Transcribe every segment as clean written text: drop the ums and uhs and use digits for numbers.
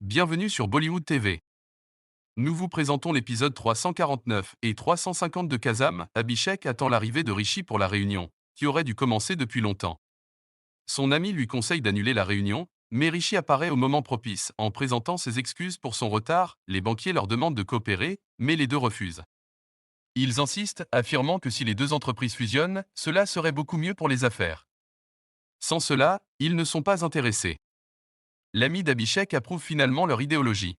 Bienvenue sur Bollywood TV. Nous vous présentons l'épisode 349 et 350 de Kazam. Abhishek attend l'arrivée de Rishi pour la réunion, qui aurait dû commencer depuis longtemps. Son ami lui conseille d'annuler la réunion, mais Rishi apparaît au moment propice en présentant ses excuses pour son retard. Les banquiers leur demandent de coopérer, mais les deux refusent. Ils insistent, affirmant que si les deux entreprises fusionnent, cela serait beaucoup mieux pour les affaires. Sans cela, ils ne sont pas intéressés. L'ami d'Abhishek approuve finalement leur idéologie.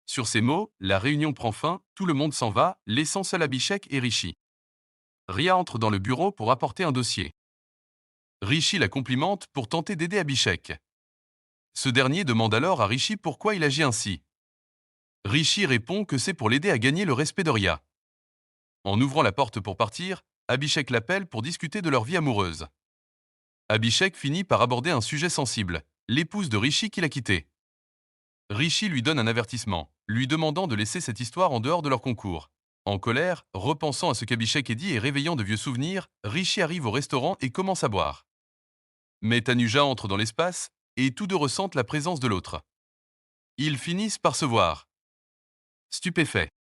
Sur ces mots, la réunion prend fin, tout le monde s'en va, laissant seul Abhishek et Rishi. Ria entre dans le bureau pour apporter un dossier. Rishi la complimente pour tenter d'aider Abhishek. Ce dernier demande alors à Rishi pourquoi il agit ainsi. Rishi répond que c'est pour l'aider à gagner le respect de Ria. En ouvrant la porte pour partir, Abhishek l'appelle pour discuter de leur vie amoureuse. Abhishek finit par aborder un sujet sensible, l'épouse de Rishi qu'il a quitté. Rishi lui donne un avertissement, lui demandant de laisser cette histoire en dehors de leur concours. En colère, repensant à ce qu'Abhishek a dit et réveillant de vieux souvenirs, Rishi arrive au restaurant et commence à boire. Mais Tanuja entre dans l'espace, et tous deux ressentent la présence de l'autre. Ils finissent par se voir. Stupéfait.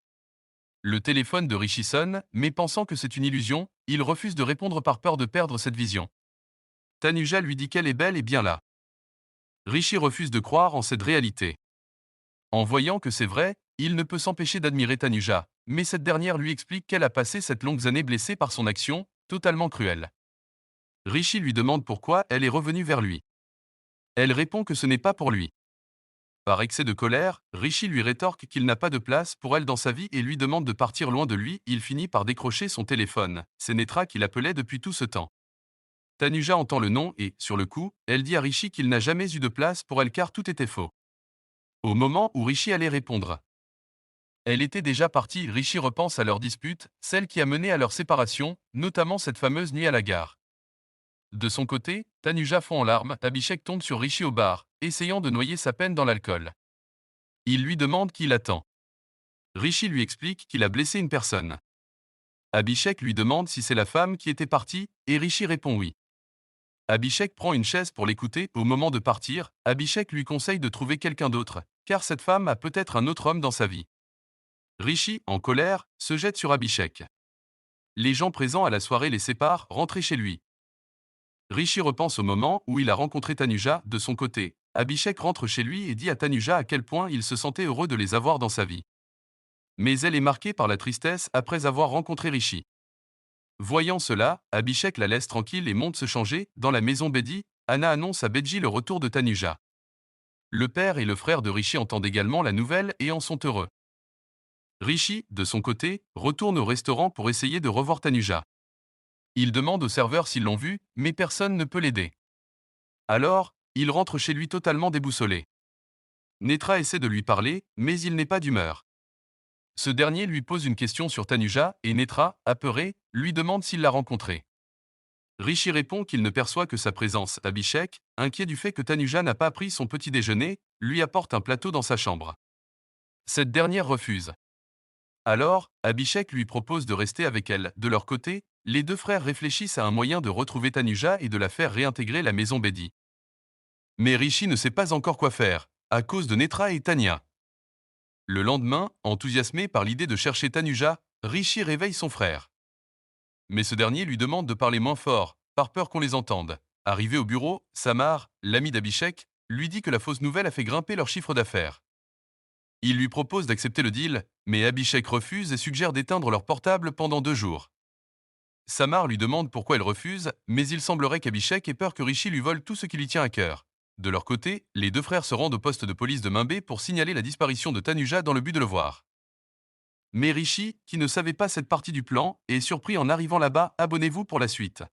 Le téléphone de Rishi sonne, mais pensant que c'est une illusion, il refuse de répondre par peur de perdre cette vision. Tanuja lui dit qu'elle est belle et bien là. Rishi refuse de croire en cette réalité. En voyant que c'est vrai, il ne peut s'empêcher d'admirer Tanuja, mais cette dernière lui explique qu'elle a passé cette longue année blessée par son action, totalement cruelle. Rishi lui demande pourquoi elle est revenue vers lui. Elle répond que ce n'est pas pour lui. Par excès de colère, Rishi lui rétorque qu'il n'a pas de place pour elle dans sa vie et lui demande de partir loin de lui. Il finit par décrocher son téléphone. C'est Netra qui l'appelait depuis tout ce temps. Tanuja entend le nom et, sur le coup, elle dit à Rishi qu'il n'a jamais eu de place pour elle car tout était faux. Au moment où Rishi allait répondre, elle était déjà partie. Rishi repense à leur dispute, celle qui a mené à leur séparation, notamment cette fameuse nuit à la gare. De son côté, Tanuja fond en larmes. Abhishek tombe sur Rishi au bar, essayant de noyer sa peine dans l'alcool. Il lui demande qui l'attend. Rishi lui explique qu'il a blessé une personne. Abhishek lui demande si c'est la femme qui était partie, et Rishi répond oui. Abhishek prend une chaise pour l'écouter. Au moment de partir, Abhishek lui conseille de trouver quelqu'un d'autre, car cette femme a peut-être un autre homme dans sa vie. Rishi, en colère, se jette sur Abhishek. Les gens présents à la soirée les séparent, rentrés chez lui. Rishi repense au moment où il a rencontré Tanuja. De son côté, Abhishek rentre chez lui et dit à Tanuja à quel point il se sentait heureux de les avoir dans sa vie. Mais elle est marquée par la tristesse après avoir rencontré Rishi. Voyant cela, Abhishek la laisse tranquille et monte se changer. Dans la maison Bedi, Anna annonce à Beji le retour de Tanuja. Le père et le frère de Rishi entendent également la nouvelle et en sont heureux. Rishi, de son côté, retourne au restaurant pour essayer de revoir Tanuja. Il demande au serveur s'ils l'ont vu, mais personne ne peut l'aider. Alors, il rentre chez lui totalement déboussolé. Netra essaie de lui parler, mais il n'est pas d'humeur. Ce dernier lui pose une question sur Tanuja, et Netra, apeuré, lui demande s'il l'a rencontré. Rishi répond qu'il ne perçoit que sa présence. Abhishek, inquiet du fait que Tanuja n'a pas pris son petit déjeuner, lui apporte un plateau dans sa chambre. Cette dernière refuse. Alors, Abhishek lui propose de rester avec elle. De leur côté, les deux frères réfléchissent à un moyen de retrouver Tanuja et de la faire réintégrer la maison Bedi. Mais Rishi ne sait pas encore quoi faire, à cause de Netra et Tanya. Le lendemain, enthousiasmé par l'idée de chercher Tanuja, Rishi réveille son frère. Mais ce dernier lui demande de parler moins fort, par peur qu'on les entende. Arrivé au bureau, Samar, l'ami d'Abhishek, lui dit que la fausse nouvelle a fait grimper leur chiffre d'affaires. Il lui propose d'accepter le deal, mais Abhishek refuse et suggère d'éteindre leur portable pendant 2 jours. Samar lui demande pourquoi elle refuse, mais il semblerait qu'Abhishek ait peur que Rishi lui vole tout ce qui lui tient à cœur. De leur côté, les deux frères se rendent au poste de police de Mumbai pour signaler la disparition de Tanuja dans le but de le voir. Mais Rishi, qui ne savait pas cette partie du plan, est surpris en arrivant là-bas. Abonnez-vous pour la suite.